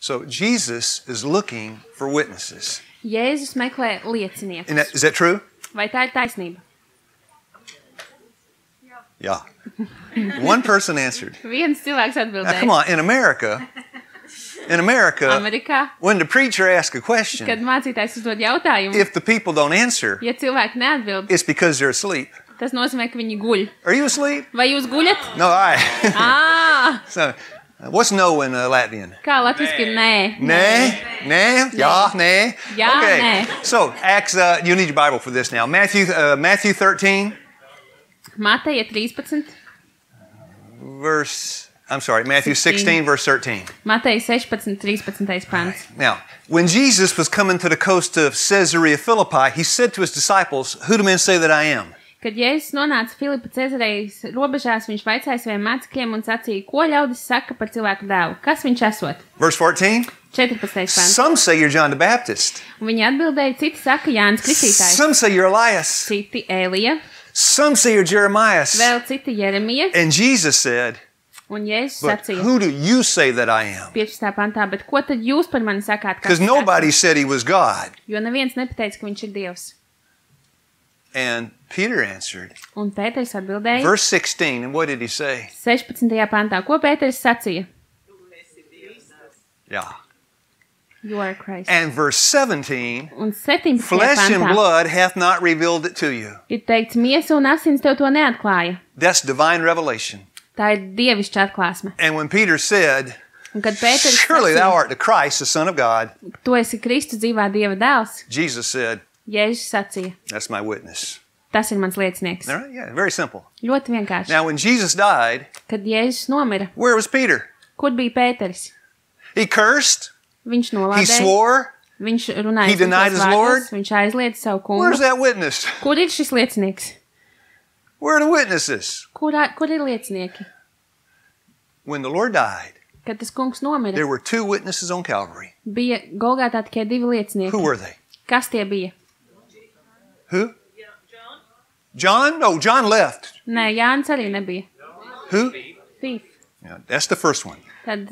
So Jesus is looking for witnesses. Jēzus meklē lieciniekus. Is that true? Vai tā ir taisnība? Yeah. One person answered. Viens cilvēks Now, atbildēja. come on, in America, Amerikā, when the preacher asks a question, kad mācītājs uzdod jautājumu, if the people don't answer, ja cilvēki neatbild, it's because they're asleep. tas nozīmē, ka viņi guļ. Are you asleep? Vai jūs guļat? No, all right. Ā, So, what's no in Latvian? kā latviski ir nē? Nē, nē, jā, nē. Jā, Okay. nē. So, Acts, you need your Bible for this now. Matthew 13, Mateja 13, Matthew 16, verse 13. Mateja 16, 13. pants. Now, when Jesus was coming to the coast of Caesarea Philippi, he said to his disciples, "Who do men say that I am?" Kad Jēzus nonāca Filipa Cezarejas robežās, viņš vaicāja saviem mācekļiem un sacīja, ko ļaudis saka par cilvēku dēlu, kas viņš esot? Verse 14. 14. pants. Some say you're John the Baptist. Un viņi atbildēja, citi saka Jānis Kristītājs, Some say you're Elias. citi Elija, Some say you're Jeremiah. vēl citi Jeremija. And Jesus said, Un Jēzus "But sacīja who do you say that I am?" 15. pantā, bet ko tad jūs par mani sakāt? Because Kas nobody esmu? said he was God. Jo neviens nepateica, ka viņš ir Dievs. And Peter answered, Un Pēters atbildēja verse 16, and what did he say? 16. pantā, ko Pēters sacīja? Yeah. You are Christ. And verse 17, Un 17. flesh and pantā blood hath not revealed it to you. ir teikts, miesa un asins tev to neatklāja. That's divine revelation. Tā ir dievišķa atklāsme. And when Peter said, Un kad Pēters "Surely thou sacīja, art the Christ, the Son of God," tu esi Kristus dzīvā Dieva dēls, Jesus said, Jēzus sacīja, "That's my witness." tas ir mans liecinieks. All right? Yeah, very simple. Ļoti vienkārši. Now, when Jesus died, Kad Jēzus nomira, where was Peter? kur bija Pēters? He cursed. Viņš He nolādēja, swore. viņš runāja He denied his sliktos Lord. vārdus, viņš aizliedza savu Where's kungu. that witness? Kur ir šis liecinieks? Where are the witnesses? Kur ir liecinieki? When the Lord died, Kad tas kungs nomira, there were two witnesses on Calvary. bija Golgātā tikai 2 Who liecinieki. were they? Kas tie bija? Who? John? No, John left. Nē, Jānis arī nebija. Who? Thief. Yeah, that's the first one. Tad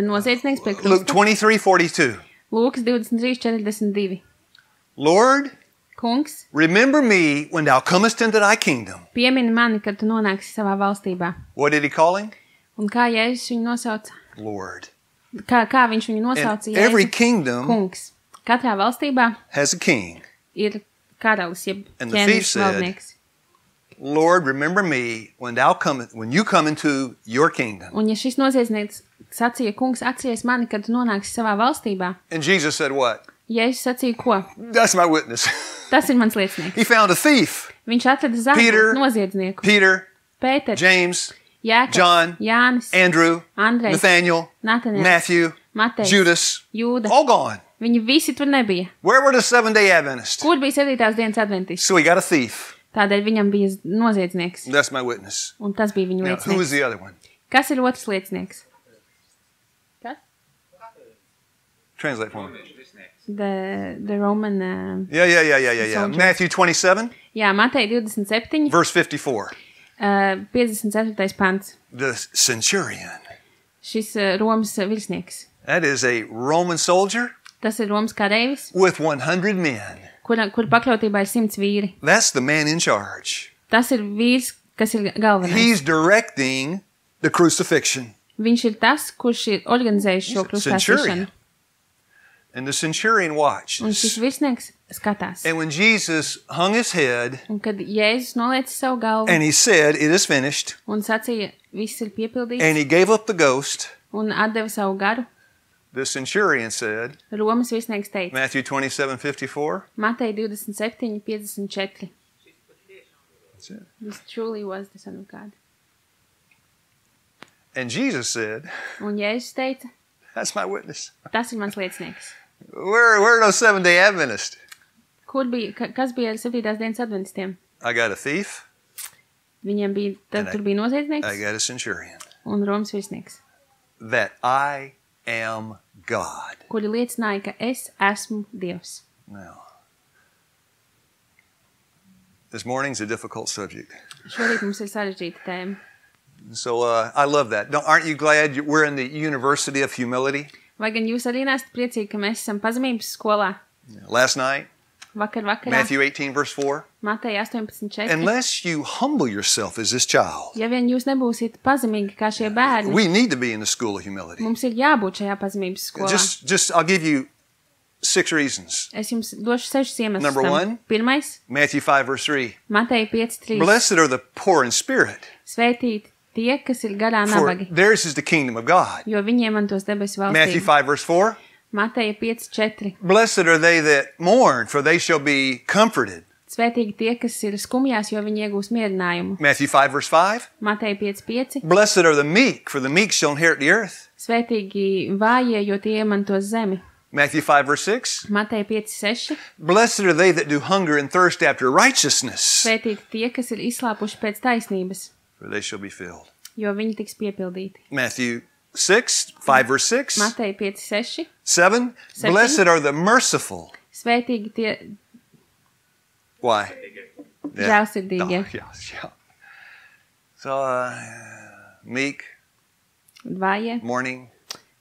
noziedznieks pie Luke krusta. 23:42. Lūkas 23:42. Lord, Kungs, remember me when thou comest into thy kingdom. piemini mani, kad tu nonāksi savā valstībā. What did he call him? Un kā Jēzus viņu nosauca? Lord. Kā viņš viņu nosauca? And every Jēzu? kingdom Kungs. Katrā valstībā has a king. ir karalis, jeb And the thief ķēniņš, said, valdnieks. Lord, remember me when you come into your kingdom. Un ja šis noziedznieks sacīja, kungs, atceries mani, kad tu nonāksi savā valstībā, And Jesus said what? Jēzus sacīja, ko? That's my witness. Tas ir mans liecinieks. He found a thief. Viņš atrada Peter, zāģu noziedznieku. Peter, Pēters, James, Jēkabs, John, Jānis, Andrew, Andrejs, Nathaniel, Natanēls, Matthew, Matejs, Judas, Jūda. all gone. Viņi visi tur nebija. Where were the Seventh-day Adventists? Kur bija 7. dienas adventists? So he got a thief. Tādēļ viņam bija noziedznieks. That's my witness. Un tas bija viņa Now, who was liecinieks. the other one? Kas ir otrs liecinieks? Kas? Translate for me. The Roman... Yeah. Soldier. Matthew 27, Jā, Mateja 27, verse 54. 54. pants. The centurion. Šis Romas virsnieks. That is a Roman soldier Tas ir Romas kareivis, with 100 men. kur pakļautībā ir 100 vīri. That's the man in charge. Tas ir vīrs, kas ir galvenais. He's directing the crucifixion. Viņš ir tas, kurš ir organizējis šo krustāšanu. And the centurion Un watched. šis virsnieks skatās. And when Jesus hung his head Un kad Jēzus noliec savu galvu and he said, "It is finished," un sacīja, viss ir piepildīts, and he gave up the ghost, un atdeva savu garu, the centurion said, Romas virsnieks teica, Matthew 27:54. Mateja 27:54. That's it. This truly was the Son of God. And Jesus said, Un Jēzus teica, "That's my witness." tas ir mans liecinieks. Where are those Seventh-day Adventists? Kur bija, kas bija ar 7. dienas adventistiem? I got a thief. Viņiem bija, tad And tur bija I noziedznieks got a centurion. un Romas virsnieks, That I am God. kuri liecināja, ka es esmu Dievs. Now, this morning's a difficult subject. Šorīt mums ir sarežģīta tēma. So I love that. Aren't you glad we're in the University of Humility? Vai gan jūs arī nesat priecīgi, ka mēs esam pazemības skolā? Last night, Vakarā. Matthew 18, verse 4. Mateja 18:4. Unless you humble yourself as this child, Ja vien jūs nebūsiet pazemīgi kā šie bērni, we need to be in the school of humility. mums ir jābūt šajā pazemības skolā. I'll give you 6 reasons. Es jums došu 6 iemeslus Number tam. 1. Pirmais, Matthew 5, verse 3. Mateja 5:3. Blessed are the poor in spirit, Svētīti tie, kas ir garā for nabagi, theirs is the kingdom of God. jo viņiem mantos debesu Matthew valstību. 5, verse 4. Mateja 5:4. Blessed are they that mourn, for they shall be comforted. Svētīgi tie, kas ir skumjās, jo viņi iegūs mierinājumu. Matthew 5, verse 5. Mateja 5:5. Blessed are the meek, for the meek shall inherit the earth. Svētīgi vājie, jo tie iemantos zemi. Matthew 5, verse 6. Mateja 5:6. Blessed are they that do hunger and thirst after righteousness, Svētīgi tie, kas ir izslāpuši pēc taisnības, for they shall be filled. jo viņi tiks piepildīti. Matthew 6, 5, verse 6. Mateja 5:6. 7. Blessed are the merciful. Svētīgi tie Why? žēlsirdīgie, Yeah. So, meek, vājie, mourning,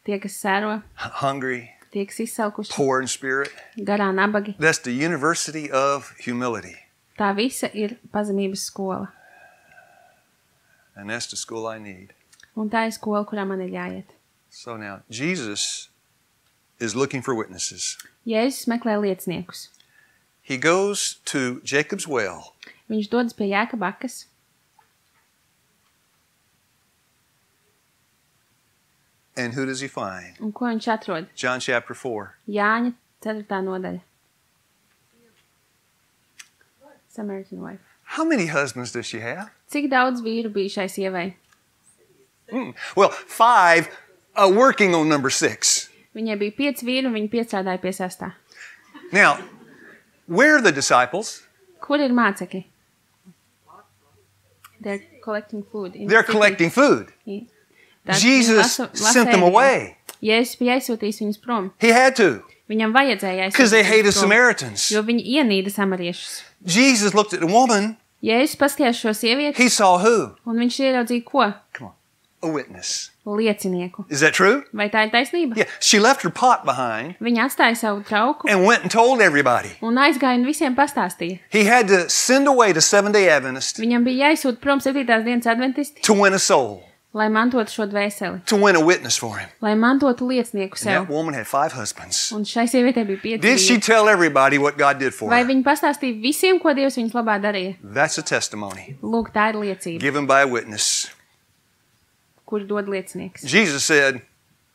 tie, kas sēro, hungry, tie, kas izsalkuši, poor in spirit. garā nabagi. That's the University of Humility. Tā visa ir pazemības skola. And that's the school I need. Un tā ir skola, kurā man ir jāiet. So now, Jesus is looking for witnesses. Jēzus meklē lieciniekus. He goes to Jacob's well. Viņš dodas pie Jēkaba akas. And who does he find? Un ko viņš atrod? John chapter 4. Jāņa 4. nodaļa. Samaritan wife. How many husbands does she have? Cik daudz vīru bija šai sievai? Well, 5 working on number 6. Viņai bija 5 vīri un viņa piestrādāja pie 6. Now, where are the disciples? Kur ir mācekļi? They're collecting food. They're collecting food. Tad Jesus viņi sent them away. Jēzus bija aizsūtījis viņus prom. He had to, Viņam vajadzēja because they aizsūtīt hated viņus prom, Samaritans. jo viņi ienīda samariešus. Jesus looked at the woman. Jēzus paskatījās šo sievieti, He saw who? un viņš ieraudzīja ko? Come on. A witness. Liecinieku. Is that true? Vai tā ir taisnība? Yeah. She left her pot behind Viņa atstāja savu trauku and went and told everybody. un aizgāja un visiem pastāstīja. He had to send away the Seventh-day Adventist Viņam bija jāizsūta prom 7. dienas adventisti, to win a soul, lai mantotu šo dvēseli, to win a witness for him. lai mantotu liecinieku And that sev. woman had 5 husbands. Un šai sievietei bija 5 Did she vīri. tell everybody what God did for Vai her? viņa pastāstīja visiem, ko Dievs viņas labā darīja? That's a testimony Lūk, tā ir liecība, given by a witness. kur dod liecinieks. Jesus said,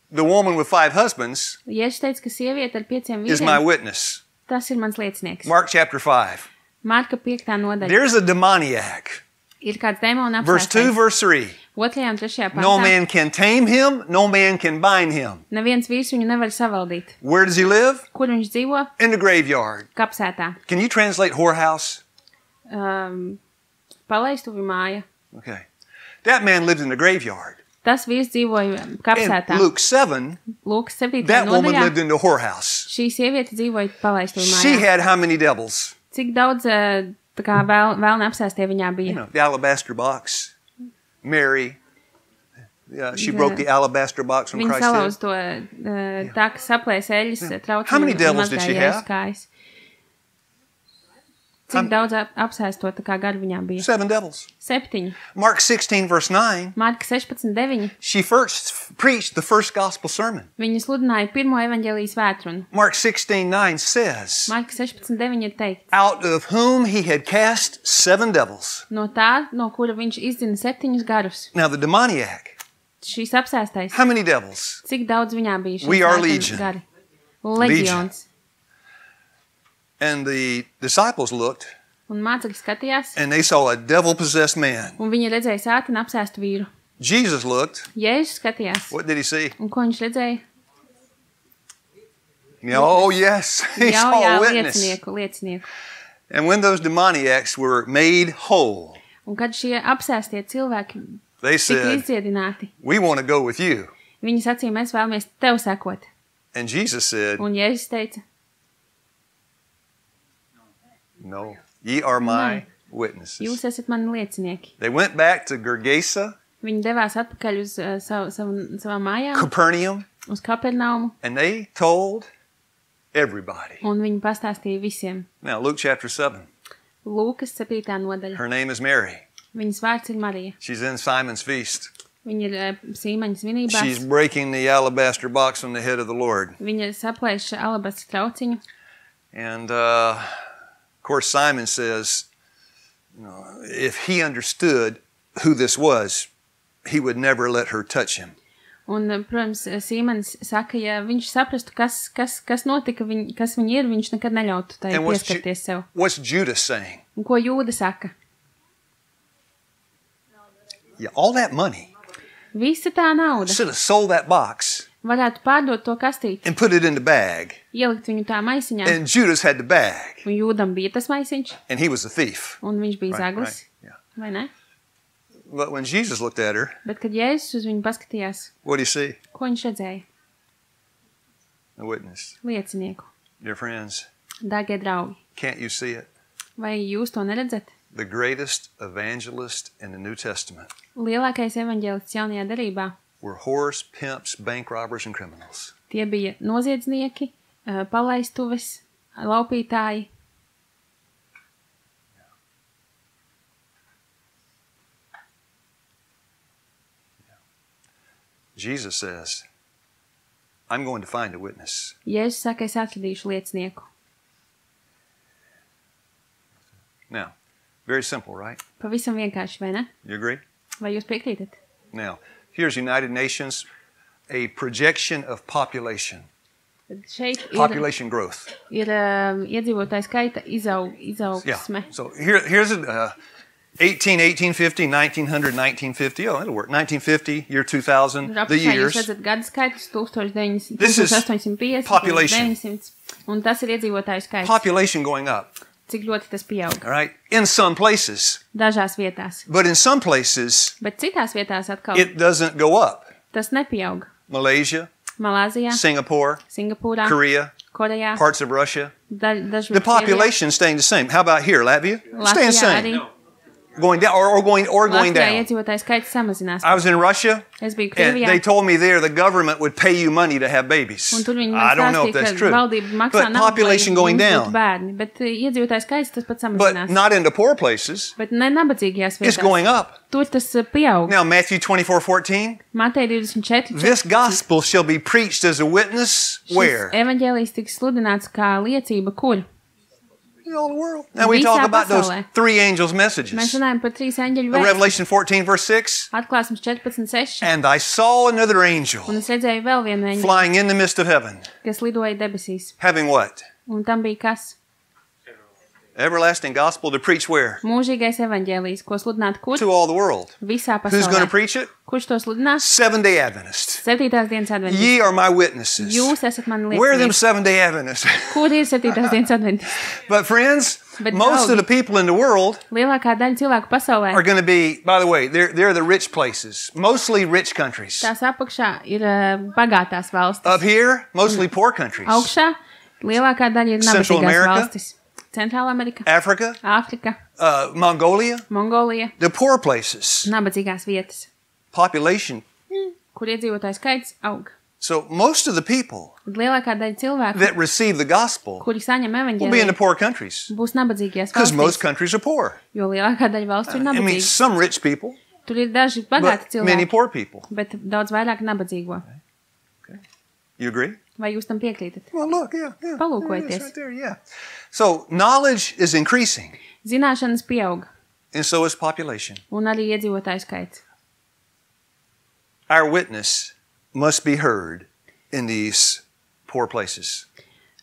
the woman with 5 husbands Jēzus teica, ka sieviete ar 5 is my vīriem, witness. tas ir mans liecinieks. Mark chapter 5. Marka 5. nodaļa. There's a demoniac. Ir kāds demona Verse 2, apsēstais. verse 3. 2. un 3. No pantā. man can tame him, no man can bind him. Neviens vīrs viņu nevar savaldīt. Where does he live? Kur viņš dzīvo? In the graveyard. Kapsētā. Can you translate whorehouse? Palaistuvi māja. Okay. That man lived in the graveyard. Tas vīrs dzīvoja In kapsētā. Luke 7, Lūk, 7. that woman lived nodaļā. in the whorehouse. Šī sieviete dzīvoja palaistuvi She mājā. had how many devils? Cik daudz tā kā vēlna apsēstie viņā You bija? know, the alabaster box. Mary. She The- broke the alabaster box from Viņa Christ's head. salauz to tā, kas saplēs eļas trauciņu. How many un devils did mazgāja she Jēzus have? kājas. Cik daudz apsēsto tā kā garu viņā bija? 7 devils. 7. Mark 16, verse 9. Marka 16:9. She first preached the first gospel sermon. Viņa sludināja pirmo evaņģēlijas vētrunu. Mark 16:9 says, Marka 16:9 ir teikts, out of whom he had cast 7 devils. no tā, no kura viņš izdzina 7 garus. Now the demoniac, Šīs apsēstais, how many devils? cik daudz viņā bija šīs We are vētrunas legion. gari? Leģions. And the disciples looked Un mācekļi skatījās, and they saw a devil-possessed man. un viņi redzēja sātanu apsēstu vīru. Jesus looked. Jēzus skatījās, What did he see? un ko viņš redzēja? Oh, yes. He Jā, saw a witness. liecinieku. And when those demoniacs were made whole, Un kad šie apsēstie cilvēki they tika said, izdziedināti, we want to go with you. viņi sacīja, mēs vēlamies tev sekot. And Jesus said, Un Jēzus teica, no, ye are my Nē. witnesses. jūs esat mani liecinieki. They went back to Gergesa, Viņi devās atpakaļ uz savām mājām, Capernaum, uz Kapernaumu, And they told everybody. un viņi pastāstīja visiem. Now, Luke chapter 7. Lūkas 7. nodaļa. Her name is Mary. Viņas vārds ir Marija. She's in Simon's feast. Viņa ir Sīmaņa svinībās. She's breaking the alabaster box on the head of the Lord. Viņa saplēš alabastra trauciņu. And, of course, Simon says, if he understood who this was, he would never let her touch him. Un, protams, Sīmanis saka, ja viņš saprastu, kas notika, kas viņa ir, viņš nekad neļautu tai pieskarties sev. What's Judas saying? Un ko Jūda saka? Yeah, all that money. Visa tā nauda. Should have sold that box. Varētu pārdot to kastīti. And put it in the bag. Ielikt viņu tā maisiņā. And Judas had the bag. Un Jūdam bija tas maisiņš. And he was a thief. Un viņš bija zaglis. Right, yeah. Vai ne? But when Jesus looked at her, Bet, kad Jēzus uz viņu paskatījās, what did he see? ko viņš redzēja? A witness. Liecinieku. Dear friends, Dārgie draugi, can't you see it? vai jūs to neredzat? The greatest evangelist in the New Testament Lielākais evaņģēlists jaunajā derībā. were whores, pimps, bank robbers, and criminals. Tie bija noziedznieki, palaistuves, laupītāji. Jesus says, I'm going to find a witness. Jēzus saka, es atradīšu liecinieku. Now, very simple, right? Pavisam vienkārši, vai ne? You agree? Vai jūs piekrītat? Now, here's United Nations, a projection of population. Šeit Population growth. ir iedzīvotāju skaita izaugsme. So here's 1850, 1900, 1950. Oh, that'll work. 1950, year 2000, the years. Jūs redzat gadu skaitus 1850, This is population. 1900, un tas ir iedzīvotāju skaits. Population going up. Cik ļoti tas pieaug. All right? In some places. Dažās vietās. But in some places, Bet citās vietās atkal it doesn't go up. tas nepieaug. Malaysia, Malāzijā, Singapore, Singapūrā, Korea, Korejā, parts of Russia. dažviet The population staying the same. How about here, Latvia? Staying the Latvijā same. arī. Going down or going Latvijā down. iedzīvotāju skaits samazinās. I was in Russia, Es biju and Krievijā, they told me there the government would pay you money to have babies. un tur viņi I man don't know if stāstīja, that's ka true. valdība maksā But naudu, population lai going jums down. būtu bērni. Bet iedzīvotāju skaits tas pats But samazinās. not into poor places. Bet ne nabadzīgajās It's vietās. going up. Tur tas pieaug. Now, Matthew 24:14. Mateja 24. This gospel shall be preached as a witness where? Evaņģēlijs tiks sludināts kā liecība, kur? In all the world. Now we Visā talk about those pasaulē. three angels' Mēs messages. runājam par 3 eņģeļu vēstu. Revelation 14, verse 6. Atklāsmes 14.6. And I saw another angel Un es redzēju vēl vienu eņģeli, flying in the midst of heaven, kas lidoja debesīs. having what? Un tam bija kas? Everlasting gospel to preach where? Mūžīgais evaņģēlijs, ko sludināt kur? To all the world. Visā Who's going to pasaulē. preach it? Kurš to sludinās? Seventh-day Adventists. 7. dienas adventisti. Ye are my witnesses. Jūs esat mani Where are them liecinieki. Seventh-day Adventists? Kur ir 7. dienas adventisti? But friends, But most of draugi. the people in the world Lielākā daļa cilvēku pasaulē. are going to be, by the way, they're the rich places, mostly rich countries. Tās apakšā ir bagātās valstis. Up here, mostly poor countries. Augšā lielākā daļa ir Central nabadzīgās America. valstis. Centrāla Amerika, Africa, Āfrika, Mongolia, Mongolija, the poor places. nabadzīgās vietas, Population. kur iedzīvotāju skaits aug. So most of the people Tad lielākā daļa cilvēku, that receive the gospel kuri saņem will be in the evaņģēliju, poor countries būs nabadzīgajās because most valstīs, countries are poor. jo lielākā daļa valstu ir I mean, nabadzīgas. some rich people, Tur ir daži bagāti but many cilvēki, poor people. bet daudz vairāk nabadzīgo. You agree? Vai jūs tam piekrītat? Well, look, yeah. Palūkojieties. There it is right there, yeah. So knowledge is increasing, Zināšanas pieaug, and so is population. un arī iedzīvotāju skaits. Our witness must be heard in these poor places.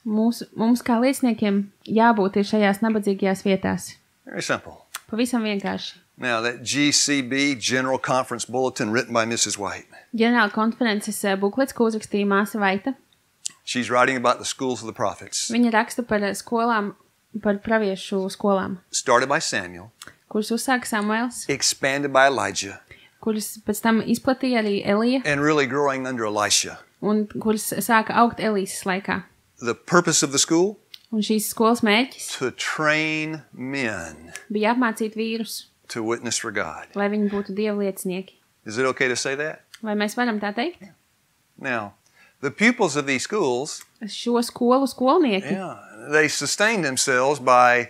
Mums kā lieciniekiem jābūt ir šajās nabadzīgajās vietās. Very simple. Pavisam vienkārši. Now, that GCB, General Conference Bulletin, written by Mrs. White. Ģenerāla konferences buklets, ko uzrakstīja māsa Vaita. She's writing about the schools of the prophets. Viņa raksta par skolām, par praviešu skolām, Started by Samuel, kuras uzsāka Samuels, expanded by Elijah, kuras pēc tam izplatīja arī Elija, and really growing under Elisha. un kuras sāka augt Elīsas laikā. The purpose of the school? Un šīs skolas mērķis To train men bija apmācīt vīrus, to witness for God. lai viņi būtu dieva liecinieki. Is it okay to say that? Vai mēs varam tā teikt? Now, The pupils of these schools, Šo skolu skolnieki they sustained themselves by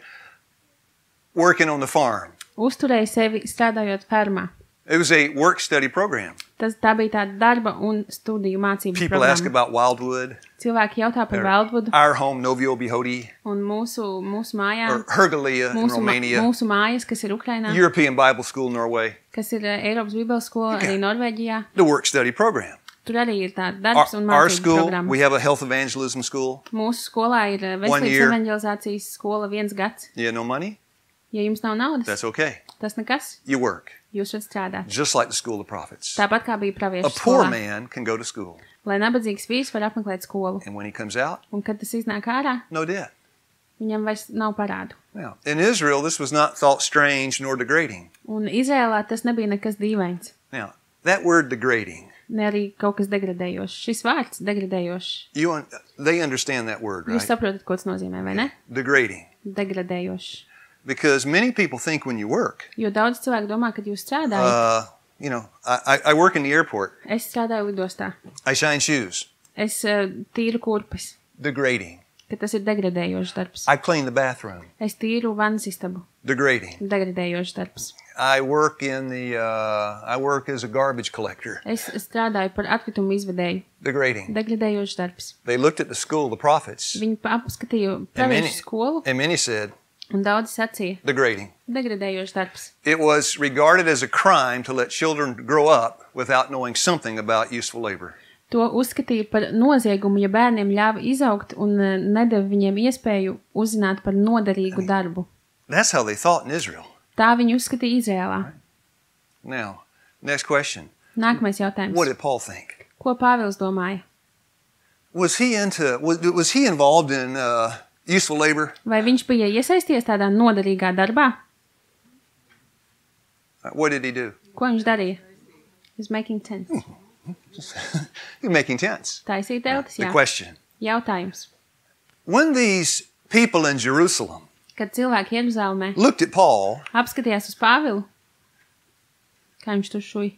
working on the farm. uzturēja sevi strādājot fermā. It was a work-study program. Tā bija tāda darba un studiju mācību People ask programma. about Wildwood, Cilvēki jautā par Wildwoodu our home, Novio Bihodi, un mūsu mājām, or Hergalia in Romania, mūsu mājas, kas ir Ukrainā, European Bible School, Norway, kas ir Eiropas Bībeles skola, arī Norvēģijā. the work-study program. Tur arī ir tāda darbs un Our mācību school, programma. we have a health evangelism school. Mūsu skolā ir 1 veselības year. evanģelizācijas skola 1 gads. You have no money? Ja jums nav naudas, That's okay. tas nekas. You work, Jūs varat strādāt. just like the school of prophets. Tāpat kā bija A praviešu poor skolā. man can go to school, Lai nabadzīgs vīrs var apmeklēt skolu. and when he comes out, Un kad tas iznāk ārā, no debt. viņam vairs nav parādu. Now, in Israel, this was not thought strange nor degrading. Un Izrēlā tas nebija nekas dīvains. Now, that word degrading, Ne arī kaut kas degradējošs. Šis vārds degradējošs. they understand that word, Jūs right? saprotat, ko tas nozīmē, vai ne? Degrading. Degradējošs. Because many people think when you work, Jo daudz cilvēku domā, kad jūs strādājat. you know, I work in the airport. Es strādāju lidostā. I shine shoes. Es tīru kurpes. Degrading. Ka tas ir degradējošs darbs. I clean the bathroom. Es tīru vannas istabu. Degrading. Degradējošs darbs. I work I work as a garbage collector. Es strādāju par atkritumu izvedēju. Degrading. Degradējošs darbs. They looked at the school, the prophets, Viņi apskatīja and praviešu skolu many said, un daudz sacīja. degrading. Degradējošs darbs. It was regarded as a crime to let children grow up without knowing something about useful labor. To uzskatīja par noziegumu, ja bērniem ļāva izaugt un nedeva viņiem iespēju uzzināt par noderīgu darbu. That's how they thought in Israel. Tā viņi uzskatīja Izrēlā. Now, next question. Nākamais jautājums. What did Paul think? Ko Pāvils domāja? Was he involved in useful labor? Vai viņš bija iesaisties tādā noderīgā darbā? What did he do? Ko viņš darīja? He's making tents. He's making tents. Taisīt teltis, The jā. question. Jautājums. When these people in Jerusalem Kad cilvēki Jeruzalemē looked at Paul, apskatījās uz Pāvilu, kā viņš tur šuj,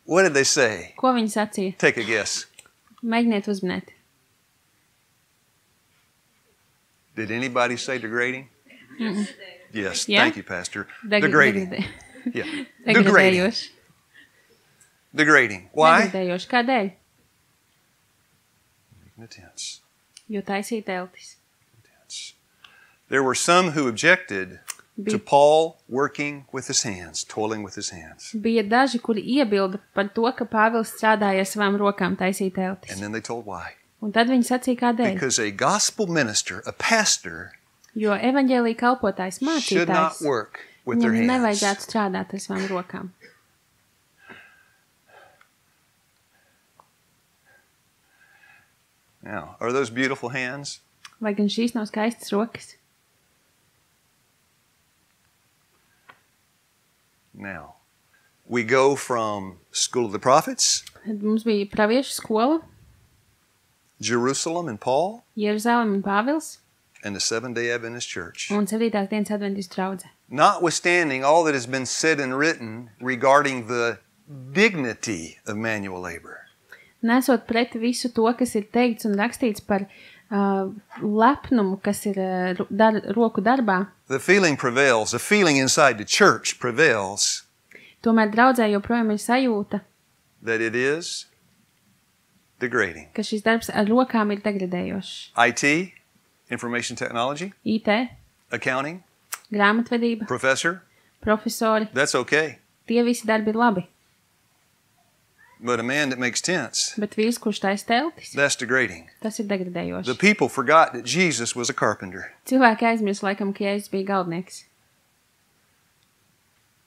what did they say? ko viņi sacīja? Take a guess. Mēģiniet uzminēt. Did anybody say degrading? Yes. Yeah. Thank you, Pastor. Degrading. Yeah. Degrading. Degradējoši. Degrading. Why? Degradējoši. Kādēļ? The tents. Jo taisīt teltis. There were some who objected to Paul working with his hands, toiling with his hands. Bija daži, kuri iebilda par to, ka Pāvils strādāja ar savām rokām taisīt teltis. And then they told why. Un tad viņi sacīja, kādēļ. Because a gospel minister, a pastor, Jo evaņģēlija kalpotājs, should not mācītājs, work with their viņam hands. nevajadzētu strādāt ar savām rokām. Now, are those beautiful hands? Vai gan šīs nav skaistas rokas? Now, we go from School of the Prophets, Tad mums bija praviešu skola, Jerusalem and Paul, Jeruzalem un Pāvils and the Seventh-day Adventist Church. un 7. dienas adventistu draudze. Notwithstanding all that has been said and written regarding the dignity of manual labor, Nesot pret visu to, kas ir teikts un rakstīts par lepnumu, kas ir roku darbā, the feeling prevails, the feeling inside the church prevails tomēr draudzē joprojām ir sajūta, that it is degrading. ka šis darbs ar rokām ir degradējošs. IT, information technology, IT, accounting, grāmatvedība, professor, profesori, that's okay. tie visi darbi ir labi. But a man that makes tents, Bet vīrs, kurš taisa teltis, that's degrading. tas ir The degradējoši. people forgot that Jesus was a carpenter. Cilvēki aizmirst laikam, ka Jēzus bija galdnieks.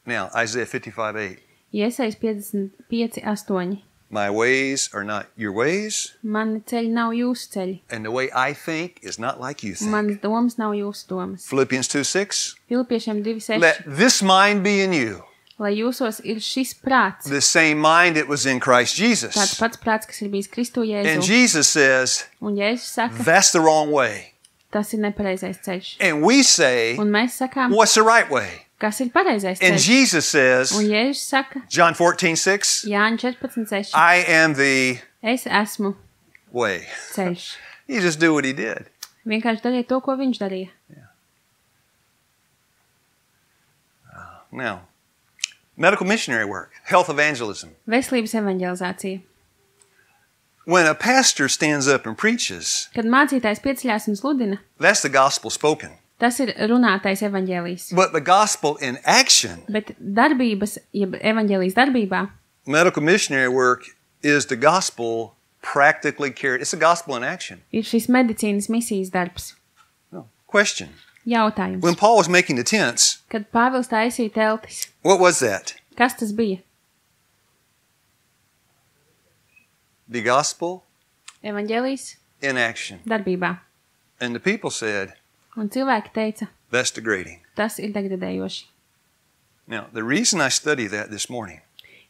Now, Isaiah 55:8. Iesaist 55:8. My ways are not your ways, Mani ceļi nav jūsu ceļi. and the way I think is not like you think. Manas domas nav jūsu domas. Philippians 2:6. Filipiešiem 2:6. Let this mind be in you, Lai jūsos ir šis prāts, the same mind that was in Christ tāds Jesus. pats prāts, kas ir bijis Kristu And Jēzu. Jesus says, Un Jēzus saka, that's the wrong way. tas ir nepareizais ceļš. And we say, Un mēs sakām, what's the right way? kas ir pareizais And ceļš. Jesus says, Un Jēzus saka, John 14:6, Jāņa 14:6. I am the Es esmu way. ceļš. He just do what he did. Vienkārši darīja to, ko viņš darīja. Now, medical missionary work, health evangelism. Veselības evanģelizācija. When a pastor stands up and preaches, Kad mācītājs pieceļās un sludina, that's the gospel spoken. tas ir runātais evanģēlijs. But the gospel in action, Bet darbības, jeb evanģēlijas darbībā, medical missionary work is the gospel practically carried. It's the gospel in action. ir šis medicīnas misijas darbs. No. Question. Jautājums. When Paul was making the tents, Kad Pāvils taisīja teltis, what was that? kas tas bija? The gospel Evanģēlijs in action. darbībā. And the people said, Un cilvēki teica, that's degrading. tas ir degradējoši. Now, the reason I study that this morning,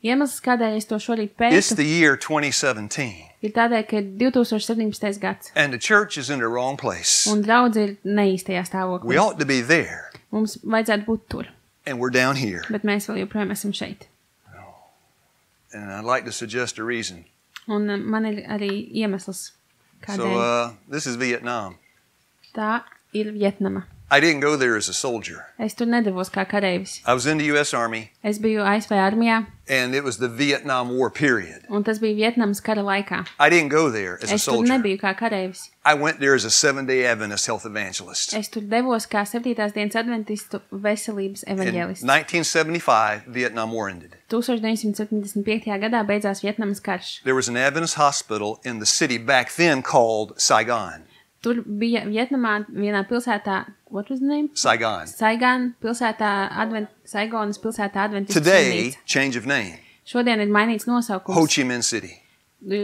Iemesls, kādēļ es to šorīt it's pētu, the year 2017, ir tādēļ, ka ir 2017. gads. and the church is in the wrong place. Un draudze ir neīstajā We stāvoklī. ought to be there, Mums vajadzētu būt tur, and we're down here. bet mēs vēl joprojām esam šeit. And I'd like to suggest a reason. Un man ir arī iemesls, kādēļ. So, this is Vietnam. Tā ir Vietnama. I didn't go there as a soldier. Es tur nedavos kā kareivis. I was in the U.S. Army, Es biju ASV armijā, and it was the Vietnam War period. un tas bija Vietnamas kara laikā. I didn't go there as a Es tur soldier. nebiju kā kareivis. I went there as a Seventh-day Adventist health evangelist. Es tur devos kā 7. dienas adventistu veselības In evaņģēlists. 1975, Vietnam War ended. 1975. gadā beidzās Vietnamas karš. There was an Adventist hospital in the city back then called Saigon. Tur bija Vietnamā vienā pilsētā, what was the name? Saigon. Saigon pilsētā, Saigonas pilsētā adventistu Today, slimnīca. change of name, Šodien ir mainīts Ho nosaukums. Chi Minh City.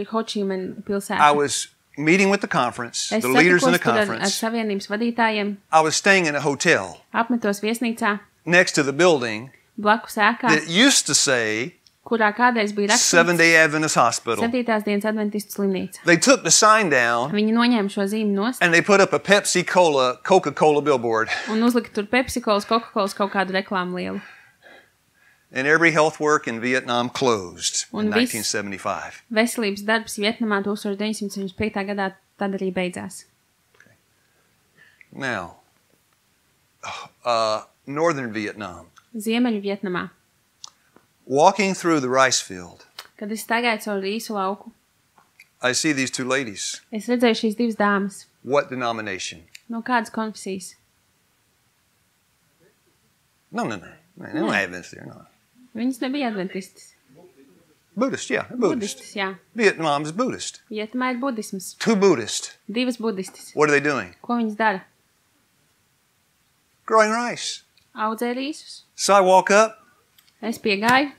Ho Chi Minh I pilsēta. was meeting with the conference, Es the leaders in the satikos tur ar conference. savienības vadītājiem, I was staying in a hotel apmetos viesnīcā, next to the building blakus ēkā, that used to say kurā kādreiz bija rakstīts Seventh-day Adventist Hospital. 7. dienas adventistu slimnīca. They took the sign down Viņi noņēma šo zīmi nost and they put up a Coca-Cola billboard. un uzlika tur Pepsi-Colas, Coca-Colas kaut kādu reklāmu lielu. And every health work in Vietnam closed in Un viss 1975. veselības darbs Vietnamā 1975. gadā tad arī beidzās. Now, northern Vietnam. Ziemeļu Vietnamā. Walking through the rice field, Kad es staigāju caur rīsu lauku, I see these two ladies. es redzēju šīs divas dāmas. What denomination? No kādas konfesijas? No. They don't have this there, no. Viņas nebija adventistas. Buddhist, yeah, they're Buddhist. Budistas, jā. Vietnam is Buddhist. Vietnamā ir budisms. Two Buddhists. Divas budistas. What are they doing? Ko viņas dara? Growing rice. Audzē rīsus. So I walk up. Es piegāju.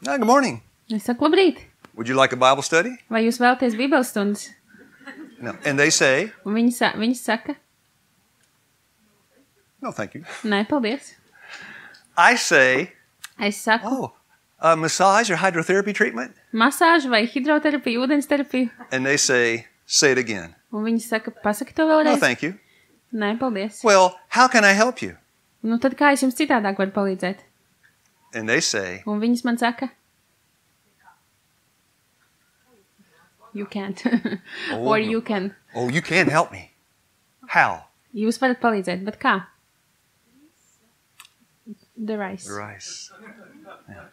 Hi, good morning. Es saku, labrīt. Would you like a Bible study? Vai jūs vēlaties bībeles stundas? No. And they say, Un viņas saka, no, thank you. nē, paldies. I say, Es saku, massage or hydrotherapy treatment? masāžu vai hidroterapiju, ūdensterapiju. And they say it again. Un viņas saka, pasaki to No, vēlreiz. thank you. Nē, paldies. Well, how can I help you? Nu tad kā es jums citādāk varu palīdzēt? And they say, Un viņas man saka, you can't. Or you can. oh, you can help me. How? Jūs varat palīdzēt, bet kā? The rice. The rice. Yeah.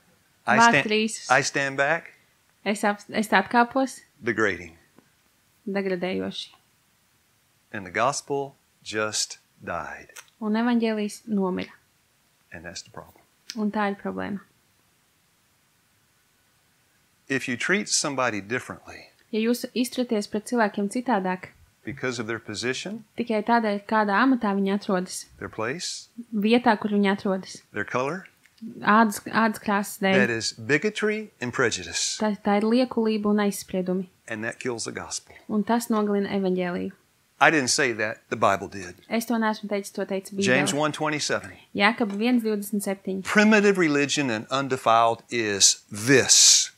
Vākt rīsus. I stand back, Es tā atkāpos, degrading. degradējoši. And the gospel just died. Un evaņģēlijs nomira. And that's the problem. Un tā ir problēma. If you treat somebody differently Ja jūs izturaties pret cilvēkiem citādāk, because of their position, tikai tādēļ, kādā amatā viņi atrodas, their place, vietā, kur viņi atrodas, their color, ādas krāsas that dēļ, is bigotry and prejudice. tā ir liekulība un aizspriedumi. And that kills the gospel. Un tas nogalina evaņģēliju. I didn't say that. The Bible did. Es to neesmu teicis, to teica James Bībele. 1:27. Jākaba 1:27. Primitive religion and undefiled is this.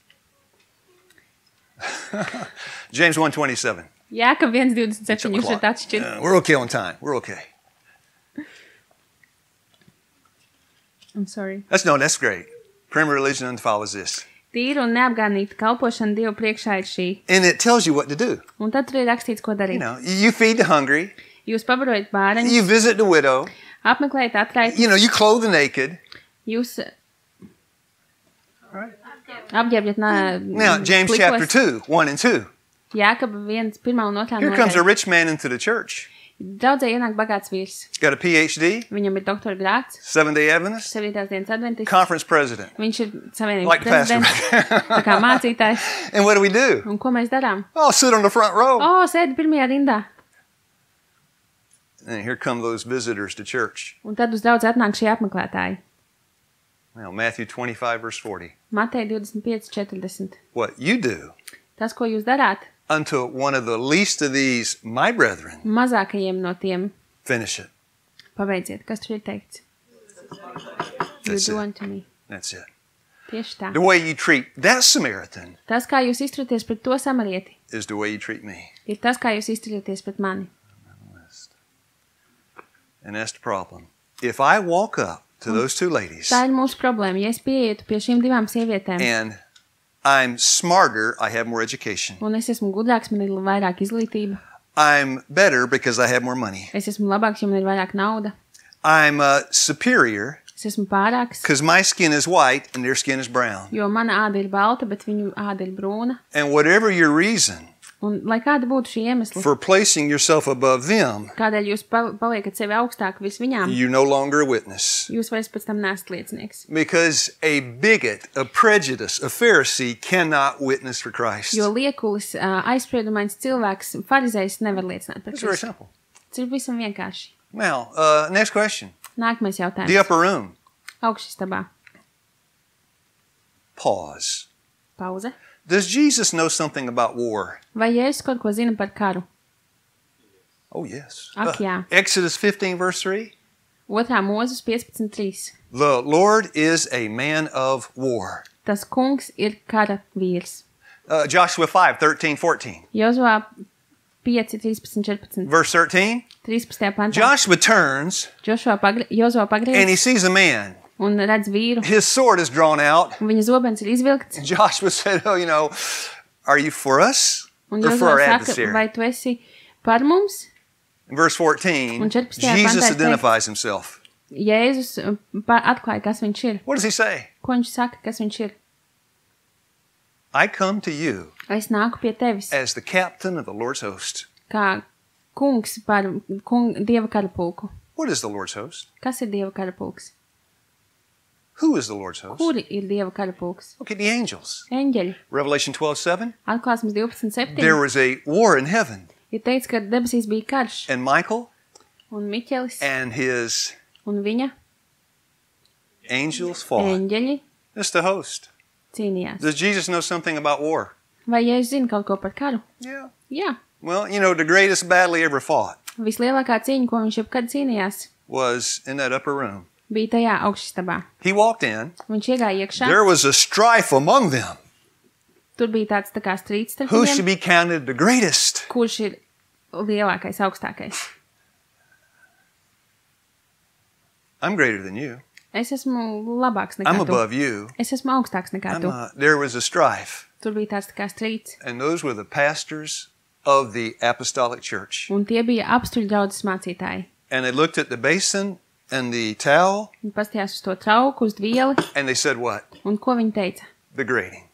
James 1:27. Jākaba 1:27. Jūs varat atšķirt. We're okay on time. We're okay. I'm sorry. That's great. Primitive religion and undefiled is this. Tīra un neapgānīta kalpošana Dievu priekšā ir šī. And it tells you what to do. Un tad tur ir rakstīts, ko darīt. You feed the hungry. Jūs pabarojat bāreņus, You visit the widow. apmeklējat atraitus, You clothe the naked. jūs Right. apģērbjat Now, James chapter 2, 1 and 2. Jākaba 1, 1 un 2 Here comes a nodaļa. rich man into the church. Draudzē ienāk bagāts vīrs. He's got a PhD, Viņam ir doktora grāds, Seventh-day Adventist, 7. dienas adventists. conference president. Viņš ir savienības Like the pastor. prezidents, tā kā mācītājs. And what do? Un ko mēs darām? Oh, sit on the front row. Sēdi pirmajā rindā. And here come those visitors to church. Un tad uz draudzi atnāk šie apmeklētāji. Now, Matthew 25, verse 40. Mateja 25:40. What you do Tas, ko jūs darāt, unto one of the least of these, my brethren, mazākajiem no tiem, finish it. pabeidziet. Kas tur ir teikts? You That's do it. unto me. That's it. Tieši tā. The way you treat that Samaritan Tas, kā jūs izturaties pret to samarieti, is the way you treat me. ir tas, kā jūs izturaties pret mani. And that's the problem. If I walk up to those two ladies Tā ir mūsu problēma. Ja es pieietu pie šīm divām sievietēm, and I'm smarter, I have more education. un es esmu gudrāks, man ir vairāk izglītība, I'm better because I have more money. es esmu labāks, jo man ir vairāk nauda, I'm superior es esmu pārāks, because my skin is white and their skin is brown. jo mana āda ir balta, bet viņu āda ir brūna. And whatever your reason Un, lai kāda būtu šī iemesla, for placing yourself above them, kādēļ jūs paliekat sevi augstāk virs viņām, you're no longer a witness. jūs vairs pēc tam neesat liecinieks. Because a bigot, a prejudice, a Pharisee cannot witness for Christ. Jo liekulis, aizspriedumains cilvēks, farizējs nevar liecināt par It's very Kristu. simple. Tas ir visam vienkārši. Now, next question. Nākamais The jautājums. upper room. Augšstabā. Pause. Pauze. Does Jesus know something about war? Vai Jēzus kaut ko zina par karu? Oh, yes. Ak, jā. Exodus 15, verse 3. 2. Mūzes 15:3. The Lord is a man of war. Tas kungs ir kara vīrs. Joshua 5, 13, 14. Jozua 5:13-14. Verse 13. 13. pantā. Joshua turns Jozua and pagriez he sees a man. un redz vīru. His sword is drawn out. Un viņa zobens ir izvilkts. And Joshua said, are you for us Un or for Jozua our saka, adversary? vai tu esi par mums? In verse 14, Un 14. Jesus pantā ir identifies himself. Jēzus atklāja, kas viņš ir. What does he say? Ko viņš saka, kas viņš ir? I come to you Es nāku pie tevis as the captain of the Lord's host. kā kungs par Dieva karapulku. What is the Lord's host? Kas ir Dieva karapulks? Who is the Lord's host? Kuri ir Dieva karapulks? Look at the angels. Eņģeļi. Revelation 12:7. Atklāsmes 12:7. There was a war in heaven, Ir teikts, ka debesīs bija karš, and Michael un Miķelis and his un viņa angels fought. eņģeļi That's the host. cīnījās. Does Jesus know something about war? Vai Jēzus zina kaut ko par karu? Yeah. Jā. Well, the greatest battle he ever fought Vislielākā cīņa, ko viņš jebkad cīnījās, was in that upper room. bija tajā augšstabā. He walked in. Viņš iegāja iekšā. There was a strife among them. Tur bija tāds tā kā strīds starp Who should viņiem, be counted the greatest? kurš ir lielākais, augstākais. I'm greater than you. Es esmu labāks nekā I'm tu. above you. Es esmu augstāks nekā tu. There was a strife. Tur bija tāds tā kā strīds. And those were the pastors of the apostolic church. Un tie bija apstuļu draudzes mācītāji. And they looked at the basin and the towel, Viņi pastījās uz to trauku, uz dvieli, and they said what? un ko viņi teica? Degrading.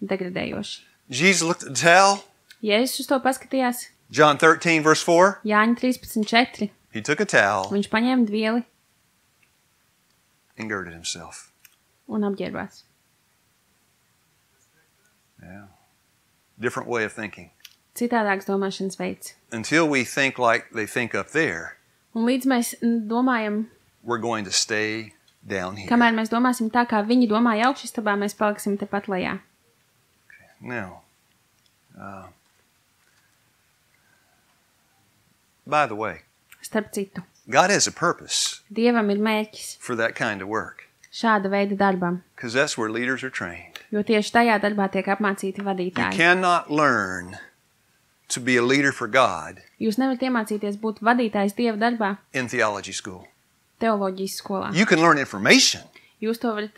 Degradējoši. Jesus looked at the towel. Jēzus uz to paskatījās. John 13, verse 4. Jāņa 13:4. He took a towel Viņš paņēma dvieli and girded himself. un apģērbās. Yeah. Different way of thinking. Citādāks domāšanas veids. Until we think like they think up there, Un līdz mēs domājam, we're going to stay down here. kamēr mēs domāsim tā, kā viņi domāja augšstabā, mēs paliksim tepat lejā. Now, by the way, Starp citu, God has a purpose Dievam ir mērķis for that kind of work, šāda veida darbam, because that's where leaders are trained. jo tieši tajā darbā tiek apmācīti You vadītāji. cannot learn to be a leader for God Jūs nevarat iemācīties būt vadītājs Dieva darbā in theology school. teoloģijas skolā. You can learn information, Jūs varat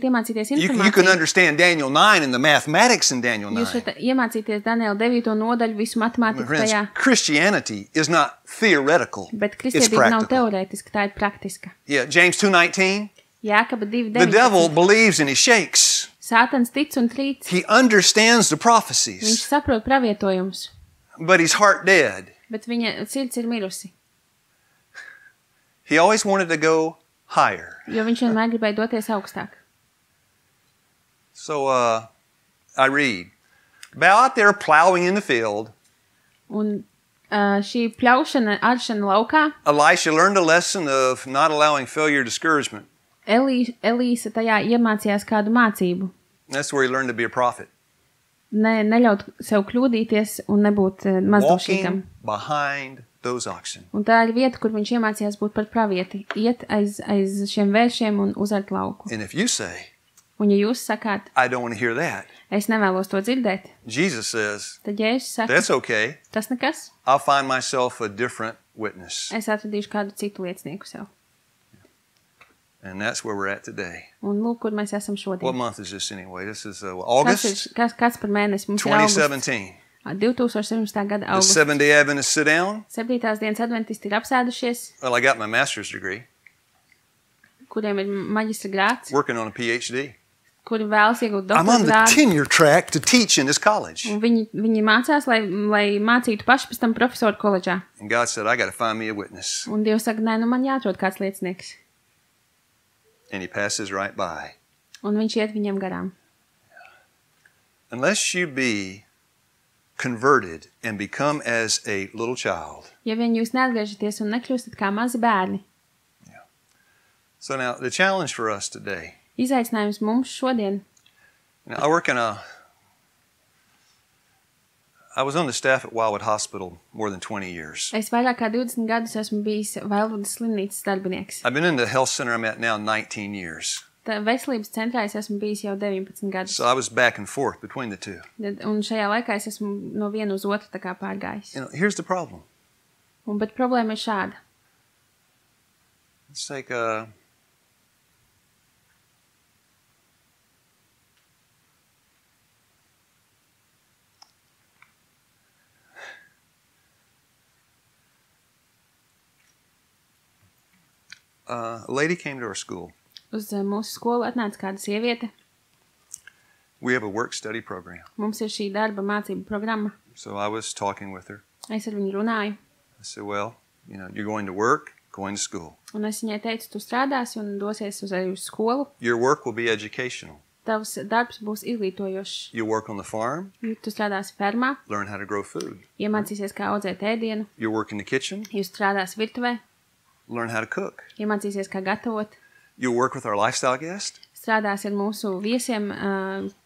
iemācīties You can informāciju. understand Daniel 9 and the mathematics in Daniel 9. Jūs varat iemācīties Daniela 9. nodaļu, visu My matemātiku friends, tajā. Christianity is not theoretical. Bet It's kristietība nav practical. teorētiska, tā ir praktiska. Yeah, James 2:19. Jākaba The devil 2.19. believes and he shakes. Sātans tic un trīc. He understands the Viņš prophecies, saprot pravietojumus, but his heart dead. bet viņa sirds ir mirusi. He always wanted to go higher. Jo viņš vienmēr gribēja doties augstāk. So I read, out there plowing in the field, Un šī pļaušana, aršana laukā, Elisha learned a lesson of not allowing failure or discouragement. Elīsa tajā iemācījās kādu mācību. That's where he learned to be a prophet. Neļaut sev kļūdīties un nebūt mazdošīgam. Walking behind those oxen. Un tā ir vieta, kur viņš iemācījās būt par pravieti. Iet aiz šiem vēršiem un uzart lauku. And if you say, Un ja jūs sakāt, I don't want to hear that, es nevēlos to dzirdēt, Jesus says, tad Jēzus saka, that's okay. tas nekas, I'll find myself a different witness. es atradīšu kādu citu liecinieku sev. And that's where we're at today. Un lūk, kur mēs esam What šodien. month is this anyway? This is August Kāds par mēnesi? Mums ir augusts. 2017. 2017. gada The augusts. 7-day Adventists sit down. 7. dienas adventisti ir apsēdušies, Well, I got my master's degree, kuriem ir maģistra grāds, working on a PhD. kuri vēlas iegūt I'm doktora on the grādu. tenure track to teach in this college. Un viņi mācās, lai mācītu paši pēc tam profesoru koledžā. And God said, I got to find me a witness. Un Dievs saka, nē, nu man jāatrod kāds liecinieks. And he passes right by. Un viņš iet viņam garām. Unless you be converted and become as a little child. Ja vien jūs neatgriežaties un nekļūstat kā mazi bērni, So now the challenge for us today. izaicinājums mums šodien. Now, I was on the staff at Wildwood Hospital more than 20 years. Es vairāk kā 20 gadus esmu bijis Vailvudas slimnīcas darbinieks. I've been in the health center I'm at now 19 years. Tā veselības centrā es esmu bijis jau 19 gadus. So I was back and forth between the two. Un šajā laikā es esmu no viena uz otru tā kā pārgājis. Here's the problem. Bet problēma ir šāda. It's like a lady came to our school. Uz mūsu skolu atnāca kāda sieviete. We have a work-study program. Mums ir šī darba mācību programma. So I was talking with her. Es ar viņu runāju. I said, well, you're going to work, going to school. Un es viņai teicu, tu strādāsi un dosies uz skolu. Your work will be educational. Tavs darbs būs izglītojošs. You work on the farm, Tu strādāsi fermā, learn how to grow food. iemācīsies, kā audzēt ēdienu. You work in the kitchen, Jūs strādāsi virtuvē, learn how to cook. iemācīsies, kā gatavot. You work with our lifestyle guest, Strādāsi ar mūsu viesiem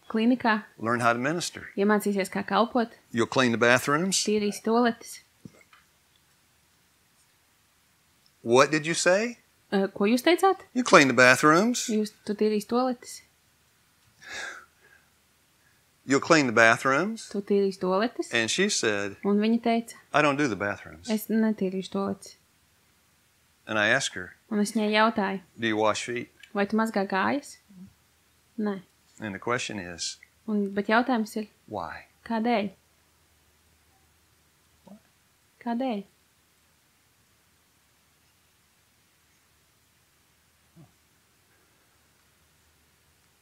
klinikā, learn how to minister. iemācīsies, kā kalpot. You'll clean the bathrooms. Tīrīs toaletes. What did you say? Ko jūs teicāt? You clean the bathrooms. Tu tīrīs toaletes. You'll clean the bathrooms. Tu tīrīs toaletes. And she said, Un viņa teica, I don't do the bathrooms. es netīrīšu toaletes. And I asked her, Un es viņai jautāju, do you wash feet? vai tu mazgā kājas? Nē. And the question is, Bet jautājums ir, why? kādēļ? Kādēļ?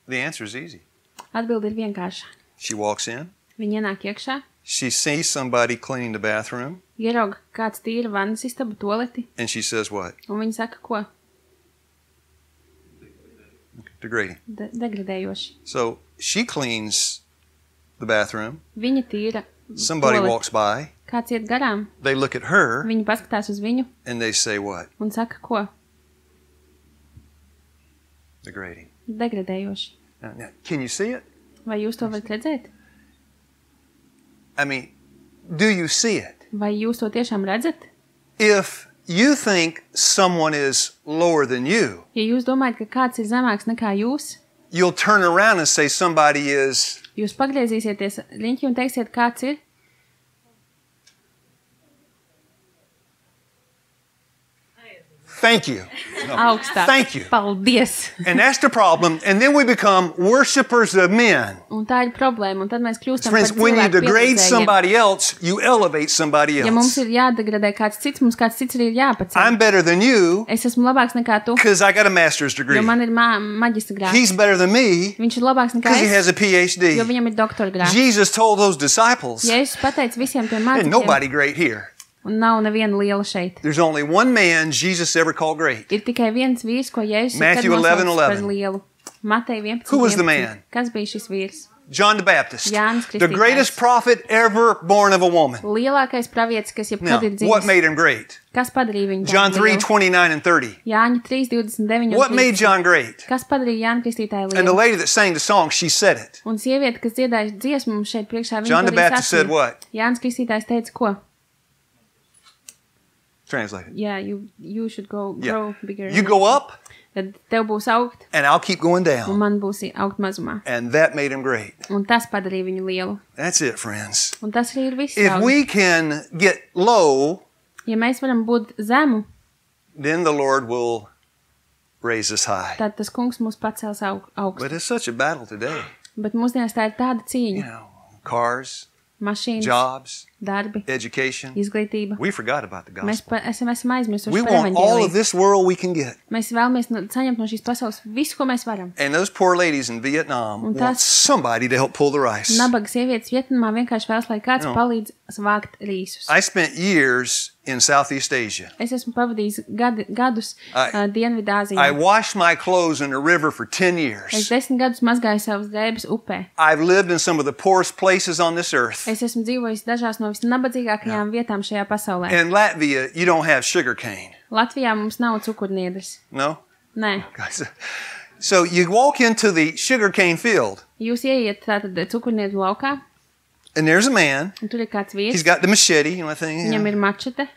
The answer is easy. Atbilde ir vienkārša. She walks in. Viņa ienāk iekšā, She sees somebody cleaning the bathroom. ierauga kāds tīra vannas istabu toaleti, And she says what? un viņa saka, ko? Degrading. Degradējoši. So she cleans the bathroom. Viņa tīra Somebody toaleti. walks by. Kāds iet garām, They look at her viņi paskatās uz viņu and they say what? un saka, ko? Degrading. Degradējoši. Now, can you see it? Vai jūs to varat redzēt? I mean, do you see it? Vai jūs to tiešām redzat? If you think someone is lower than you, Ja jūs domājat, ka kāds ir zemāks nekā jūs, you'll turn around and say somebody is jūs pagriezīsieties riņķi un teiksiet, kāds ir? thank you. Augstāk. Thank you. Paldies. And that's the problem. And then we become worshipers of men. Un tā ir problēma, un tad mēs kļūstam Friends, par when you cilvēku degrade pielūdzējiem. somebody else, you elevate somebody Ja mums else. ir jādegradē kāds cits, mums kāds cits arī ir jāpaceļ. I'm better than you Es esmu labāks nekā tu, because I got a master's degree. jo man ir maģistra grāds. He's better than me Viņš ir labāks nekā because he has es, a PhD. jo viņam ir doktora grāds. Jesus told those disciples, Jēzus pateica visiem tiem "There's mācekļiem, nobody great here. un nav neviena liela šeit. There's only one man Jesus ever called great." Ir tikai viens vīrs, ko Jēzus ir Matthew kad nosaucis 11:11. par lielu. Matei 11. Who was the 11. man? Kas bija šis vīrs? John the Baptist, Jānis the Kristītājs. greatest prophet ever born of a woman. Lielākais pravietis, kas Now, jebkad ir what dzimis. made him great? Kas padarīja viņu John tādu 3, lielu? 29 and 30. Jāņa 3, 29 un What made 30. John great? Kas padarīja Jāņa Kristītāju And the lielu? lady that sang the song, she said it. Un sieviete, kas dziedāja dziesmu mums šeit priekšā, viņa John to the arī Baptist said sacīja. what? Jānis Kristītājs teica, ko? Translate it. Yeah, you should go Yeah. grow bigger. You go up, Tad tev būs augt, and I'll keep going un down. man būs augt mazumā. And that made him great. Un tas padarīja viņu lielu. That's it, friends. Un tas arī ir viss. If draugi. we can get low, Ja mēs varam būt zemu, then the Lord will raise us high. tad tas kungs mūs pacels augstu. But it's such a battle today. Bet mūsdienās tā ir tāda You cīņa. know, cars, Mašīnas, jobs, darbi, education. izglītība. We forgot about the Mēs gospel. esam aizmirsuši We par want all of evaņģēliju. this world we can get. Mēs vēlamies saņemt no šīs pasaules visu, ko mēs varam. And those poor ladies in Vietnam Un want tas- somebody to help pull the rice. Nabaga sievietes Vietnamā vienkārši vēlas, lai kāds No. palīdz vākt rīsus. I spent years in Southeast Asia. Es esmu pavadījis gadus I Dienvidāzijā. washed my clothes in a river for 10 Es years. 10 gadus mazgāju savas drēbes upē. I've lived in some of the poorest places on this earth. Es esmu dzīvojis dažās no visnabadzīgākajām vietām šajā pasaulē. In Latvia, you don't have sugar cane. Latvijā mums nav cukurniedres. No? Nē. So you walk into the sugar cane field, Jūs ieiet tātad cukurniedru laukā, and there's a man. un tur ir kāds He's vīrs. got the machete, you know, thing. Viņam ir mačete.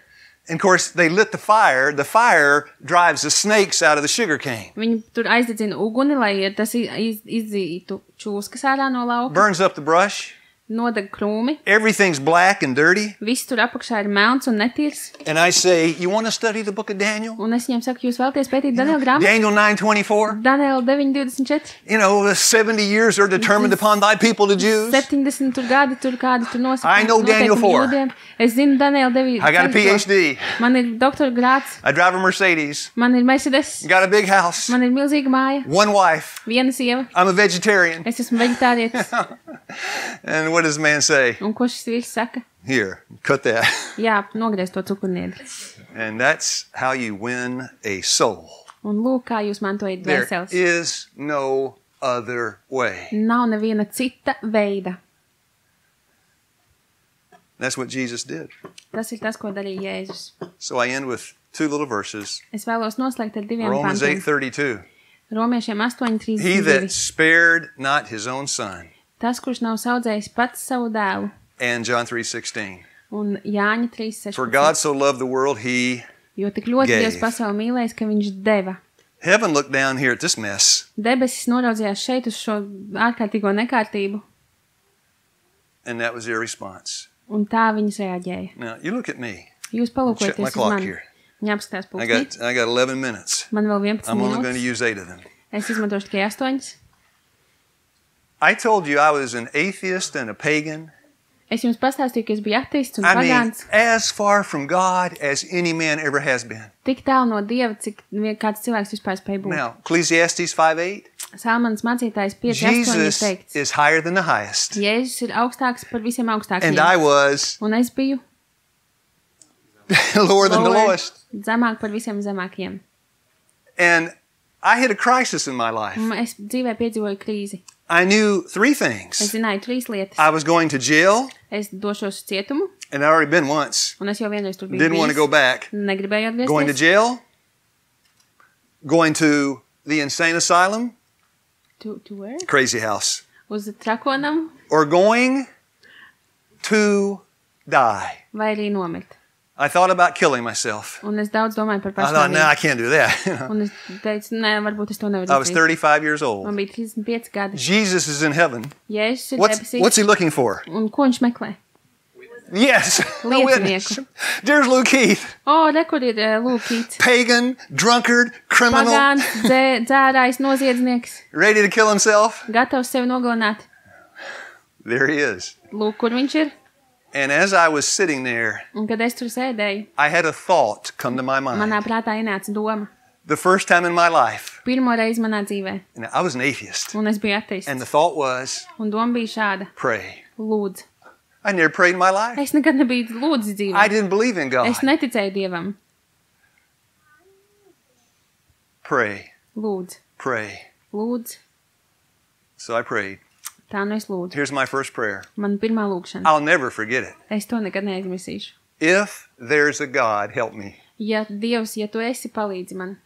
And of course, they lit the fire. The fire drives the snakes out of the sugar cane, Viņi tur aizdedzina uguni, lai tas izdzītu čūskas ārā no lauka. burns up the brush. Nodeg krūmi. Everything's black and dirty. Viss tur apakšā ir melns un netīrs. And I say, you want to study the book of Daniel? Un es viņiem saku, jūs vēlaties pētīt Daniela grāmatu? Daniel 9:24. Daniela 9:24. You know, the 70 years are determined upon thy people, the Jews. 70 tur gadi, tur kādi tur nosaka. I know Daniel noteikumi 4. jūdiem. Es zinu Daniela 9. I got a PhD. Man ir doktora grāds, I drive a Mercedes. man ir Mercedes, Got a big house. man ir milzīga māja, One wife. viena sieva. I'm a vegetarian. Es esmu veģetārietis. And what does man say? Un ko šis vīrs saka? Here, cut that. Jā, nogriez to cukurniedri. And that's how you win a soul. Un lūk, kā jūs mantojat There dvēseles. is no other way. Nav neviena cita veida. That's what Jesus did. Tas ir tas, ko darīja Jēzus. So I end with two little verses. Es vēlos noslēgt ar diviem Romans pantiem. 8:32. Romiešiem He that 8:32. spared not his own son. Tas, kurš nav saudzējis pats savu dēlu. And John 3:16. Un Jāņa 3:16. For God so loved the world, he Jo tik ļoti gave. Dievs pasauli mīlējis, ka viņš deva. Heaven looked down here at this mess, Debesis noraudzījās šeit uz šo ārkārtīgo nekārtību, and that was their response. un tā viņas reaģēja. Now, you look at me. Jūs Check my palūkojaties uz clock mani. here. Viņa apskatās I pulkstī. got 11 minutes. Man vēl 11 I'm only going to minūtes. use 8 of them. Es izmantošu tikai 8. I told you I was an atheist and a pagan. Es jums pastāstīju, ka es biju ateists un I mean, pagāns. as far from God as any man ever has been. Tik tālu no Dieva, cik kāds cilvēks vispār spēj būt. Now, Ecclesiastes 5:8. Salmanas mācītājs 5:8 ir Jesus teikts. is higher than the highest. Jēzus ir augstāks par visiem And augstākajiem. I was Un es biju lower than the lowest. zemāk par visiem zemākajiem. And I had a crisis in my life. Un es dzīvē piedzīvoju krīzi. I knew 3 Es things. zināju 3 lietas. I was going to jail, Es došos uz cietumu, and I'd already been once. un es jau vienreiz tur biju Didn't want to go bijis. back. Negribēju Going to atgriezties. jail, going to the insane asylum, To where? crazy house, Uz trakonam, or going to die. vai arī nomirt. I thought about killing myself. Un es daudz domāju par I thought, no, I pašnāvību. can't do that. Un es teicu, nē, varbūt es to nevaru I was darīt. 35 years old. Man bija 35 gadi. Jesus is in heaven. Jēzus ir What's debesīs. he looking for? Un ko viņš meklē? Yes. A witness. Liecinieku. There's Luke Keith. O, re, kur ir Kīts. Pagan, drunkard, criminal, Pagāns, dzērājs, noziedznieks, ready to kill himself. gatavs sevi nogalināt. There he is. Lūk, kur viņš ir. And as I was sitting there, Un kad es tur sēdēju, I had a thought come to my mind. manā prātā ienāca doma. The first time in my life. Pirmo reizi manā dzīvē. And I was an atheist. Un es biju ateists. And the thought was, Un doma bija šāda. pray. Lūdzu. I never prayed in my life. Es nekad nebiju lūdzis dzīvē. I didn't believe in God. Es neticēju Dievam. Pray. Lūdzu. Pray. Lūdzu. So I prayed. Tā nu es lūdzu. Here's my first prayer. Man pirmā lūkšana. I'll never forget it. Es to nekad neaizmirsīšu. If there's a God, help me. Ja Dievs, ja tu esi, palīdzi man.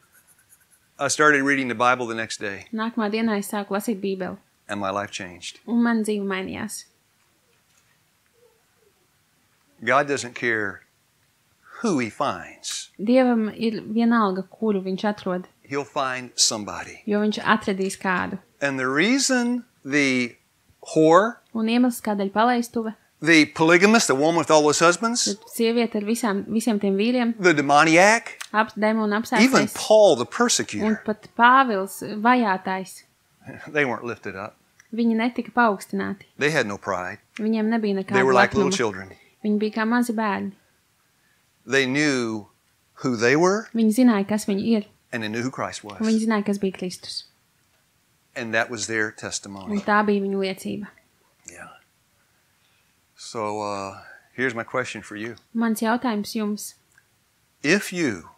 I started reading the Bible the next day, Nākamā dienā es sāku lasīt Bībeli. and my life changed. Un man dzīve mainījās. God doesn't care who he finds. Dievam ir vienalga, kuru viņš atrod. He'll find somebody. Jo viņš atradīs kādu. And the reason the whore, Un iemesls, kādēļ palaistuve, the polygamist, the woman with all those husbands, tad sieviete ar visiem tiem vīriem, the demoniac, demonu even apsēstais, Paul, the un persecutor, pat Pāvils vajātais, they weren't lifted up. viņi netika paaugstināti. They had no pride. Viņiem nebija They nekāda were like little lepnuma. children. Viņi bija kā mazi bērni. They knew who they were, Viņi zināja, kas viņi ir, and they knew who Christ un was. viņi zināja, kas bija Kristus. And that was their Un testimony. tā bija viņu liecība. Yeah. So here's my question for you. Mans jautājums jums. If you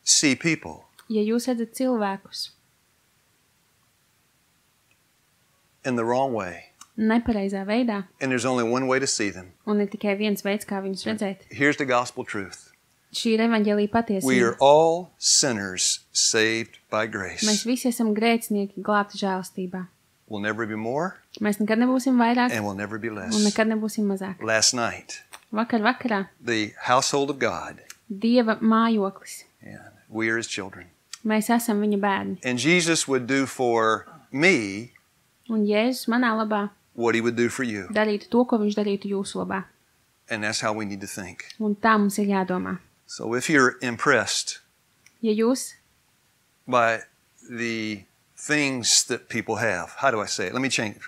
see people Ja jūs redzat cilvēkus in the wrong way, nepareizā veidā, and there's only one way to see them, un ir tikai viens veids, kā viņus redzēt, here's the gospel truth. šī ir evaņģēlija We patiesība. are all sinners saved by Mēs grace. visi esam grēcinieki glābti žēlstībā. We'll never be more, Mēs nekad nebūsim vairāk, and we'll never be un less. nekad nebūsim mazāk. Last night, Vakarā the household of God, Dieva mājoklis. and we are his children. Mēs esam viņa bērni. And Jesus would do for me Un Jēzus manā labā what he would do for you. darītu to, ko viņš darītu jūsu labā. And that's how we need to think. Un tā mums ir jādomā. So if you're impressed Ja jūs, by the things that people have, how do I say it? Let me change it.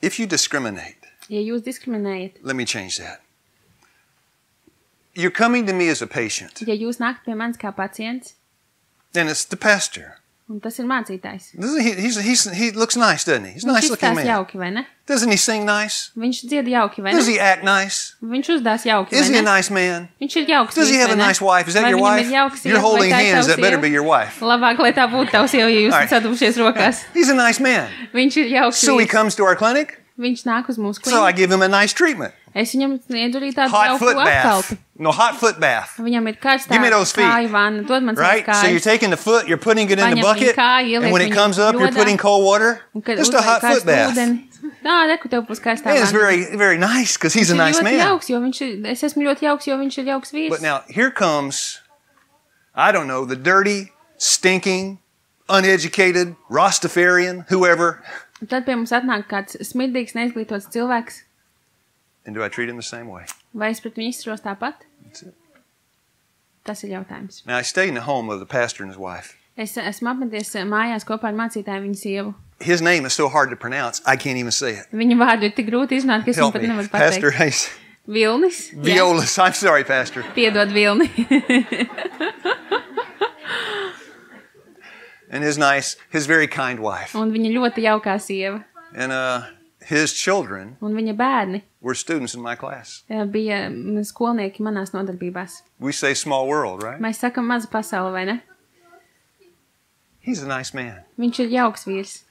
If you discriminate, ja jūs diskriminējat, let me change that. You're coming to me as a patient, ja jūs nākat pie manis kā pacients, and it's the pastor. un tas ir mācītājs. He looks nice, doesn't he? He's a Viņš nice looking izstās man. jauki, vai ne? Doesn't he sing nice? Viņš dzied jauki, vai Does ne? he act nice? Viņš uzdās jauki, Is vai he a ne? nice man? Viņš ir jauks. Does he vīrs, have a vai ne? nice wife? Is that Vai your viņam wife? ir jauka sieva, You're holding vai tā ir hands. tava That better sieva? be your wife. Labāk, lai tā būtu tavs sieva, ja jūs All right. sadūšies rokās. He's a nice man. Viņš ir jauks. So he vīrs. comes to our clinic. Viņš nāk uz mūsu So I klīniku. give him a nice treatment. Es viņam sniedzu arī tādu Hot jauku foot bath. apkalpi. No, hot foot bath. Viņam ir karstā Give me those feet. kāju vanna. Dod man savas Right? So you're kājas. taking the foot, you're putting it in the Paņem bucket, viņu kāju, and ieliek when it viņu comes up, you're jodā. putting cold water. Un kad Just a uzliek hot foot karstu bath. ūdeni. Jā, reku tev būs karstā And it's vanna. very, very nice because he's a Viņš nice ir ļoti man. jauks, jo viņš ir, es esmu ļoti jauks, jo viņš ir jauks vīrs. But now here comes, I don't know, the dirty, stinking, uneducated, Rastafarian, whoever. Un tad pie mums atnāk kāds smirdīgs, neizglītots cilvēks. And do I treat him the same way? Vai es pret viņu izturos tāpat? That's it. Tas ir jautājums. Now I stayed in the home of the pastor and his wife. Es esmu apmeties mājās kopā ar mācītāju viņa sievu. His name is so hard to pronounce, I can't even say it. Viņa vārdu ir tik grūti izrunāt, ka es viņu Help pat me. nevaru Pastor pateikt. Hayes. Vilnis? Jā. Violas. I'm sorry, Pastor. Piedod Vilni. And his very kind wife. Un viņa ļoti jaukā sieva. And his children Un viņa bērni were students in my class. bija skolnieki manās nodarbībās. We say small world, right? Mēs sakam maza pasaule, vai ne? He's a nice man. Viņš ir jauks vīrs.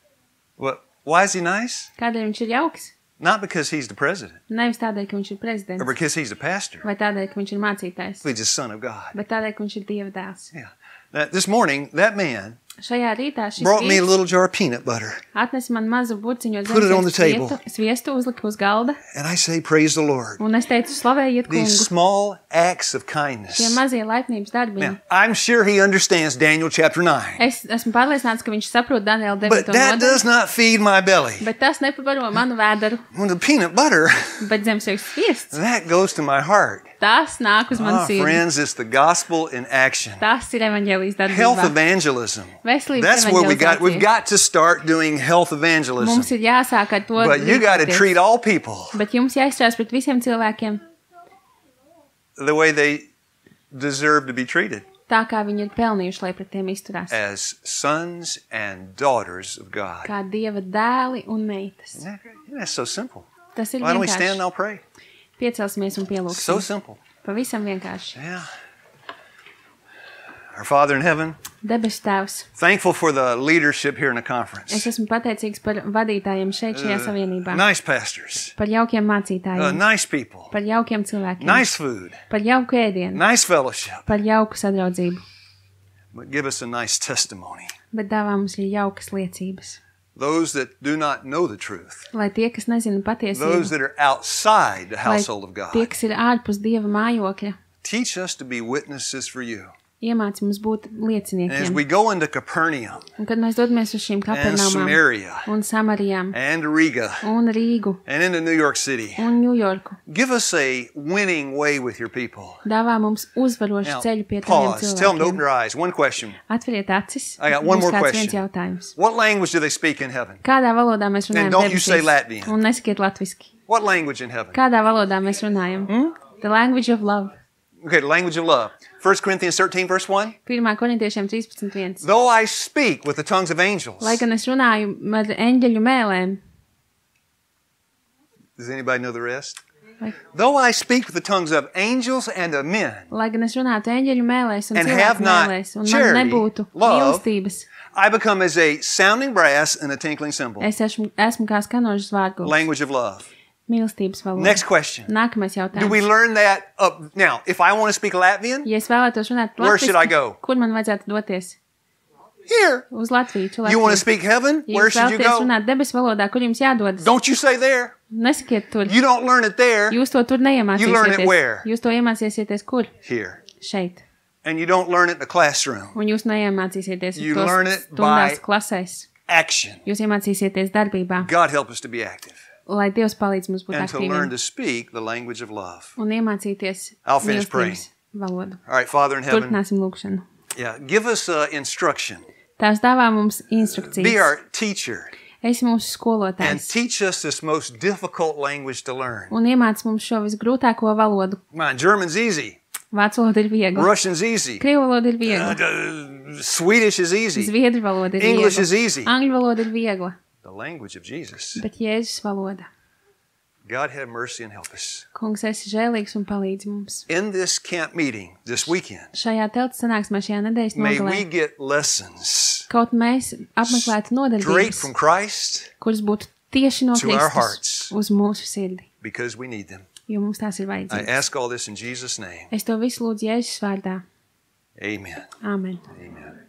Well, why is he nice? Kādēļ viņš ir jauks? Not because he's the president Nevis tādēļ, ka viņš ir or prezidents, because he's the pastor. vai tādēļ, ka viņš ir mācītājs, He's the son of God. bet tādēļ, ka viņš ir Dieva dēls. Yeah. This morning, that man Šajā rītā šis brought me a vīrs little jar of peanut butter. atnesa man mazu burciņu Put it on the ar sviestu, uzlika uz galda, And I say, praise the Lord. un es teicu, slavējiet These kungu. small acts of Šie kindness. mazie laipnības darbiņi. Now, I'm sure he understands Daniel chapter 9. Es esmu pārliecināts, ka viņš saprot Daniela 9. But that does nodaļu, not feed my belly. bet tas nepabaro manu vēderu, When the peanut butter, bet zemsviegs sviests, that goes to my heart. tas nāk uz manu sirdi. Friends, it's the gospel in action. Tas ir evaņģēlijas Health darbībā. evangelism. Veselības That's where we've evaņģelizācija. got to start doing health evangelism. Mums ir jāsāk ar to But you got to rīkoties. treat all people Bet jums jāizturās pret visiem cilvēkiem the way they deserve to be treated, tā, kā viņi ir pelnījuši, lai pret tiem izturās. as sons and daughters of God. Kā Dieva dēli un meitas. Isn't that so simple? Tas ir Why don't we stand and vienkārši. I'll pray? Piecelsimies un So pielūgsim. simple. Pavisam vienkārši. Yeah. Our Father in heaven, Debesu Tēvs, thankful for the leadership here in the es conference. esmu pateicīgs par vadītājiem šeit šajā savienībā. Nice pastors, Par jaukiem mācītājiem. nice people, Par jaukiem cilvēkiem. nice food, Par jauku ēdienu. nice fellowship. Par jauku sadraudzību. But give us a nice testimony. Bet dāvā mums ir jaukas liecības. Those that do not know the truth, Lai tie, kas nezina those patiesību, that are outside the lai household of tie, God, kas ir ārpus Dieva mājokļa, teach us to be witnesses for you. iemāci mums būt And as lieciniekiem. we go into Capernaum Un kad mēs dodamies uz šīm and Kapernaumām Samaria un Samarijām and Riga un Rīgu and into New York City, un Ņujorku, give us a winning way with your people. dāvā mums uzvarošu Now, ceļu pie taviem pause. Tell them to open cilvēkiem. their eyes. One question. Atveriet acis. I got one Būs more kāds question. viens jautājums. What language do they speak in heaven? Kādā valodā mēs runājam And don't you say debesīs? Latvian. Un nesakiet latviski. What language in heaven? Kādā valodā mēs runājam? The language of love. Okay, the language of love. 1 Corinthians 13, verse 1. 1. korintiešiem 13.1. Though I speak with the tongues of angels. Lai gan es runāju ar eņģeļu mēlēm. Does anybody know the rest? Vai, Though I speak with the tongues of angels and of men, lai gan es runātu eņģeļu mēlēs un And have cilvēku not mēlēs, un man charity, nebūtu love, mīlestības, I become as a sounding brass and a tinkling cymbal. es esmu kā skanožas vārgulis. Language of love. Mīlestības valoda. Next question. Nākamais Do we jautājums. learn that up now? If I want to speak Latvian, Ja es vēlētos runāt Where should I latviski, go? kur man vajadzētu doties? here. Uz Latviju. You want to speak heaven? Ja Where jūs should you vēlaties go? runāt debesu valodā, kur jums jādodas? Don't you say there. Nesakiet tur. You don't learn it there. Jūs to tur You learn it neiemācīsieties. where? Jūs to iemācīsieties kur? Here. Šeit. And you don't learn it in the classroom. Un jūs neiemācīsieties You tos learn it stundās by- klasēs. Action. Jūs iemācīsieties darbībā, God help us to be active lai Dievs palīdz mums būt and to learn aktīviem to speak the language of love. un iemācīties I'll finish mīlestības valodu. All right, Father in heaven. Turpināsim lūkšanu. Yeah, give us instruction. Tās dāvā mums Be instrukcijas. our teacher Esi mūsu and skolotājs teach us this most difficult language to learn. un iemāc mums šo visgrūtāko valodu. Come on, German's easy. Vācu valoda ir viegla, Russian's easy. krievu valoda ir viegla, Swedish is easy. zviedru valoda ir English is viegla, easy. angļu valoda ir viegla, The language of Jesus. bet Jēzus valoda. God have mercy and help us. Kungs, esi žēlīgs un palīdz mums. In this camp meeting this weekend, Šajā teltas sanāksmē šajā nedēļas may we nogalē get lessons kaut mēs apmeklētu straight nodarbības, from Christ kuras būtu tieši no to our Kristus hearts. uz mūsu sirdi, because we need them. jo mums tās ir I vajadzīgas. ask all this in Jesus' name. Es to visu lūdzu Jēzus vārdā. Amen. Āmen. Amen.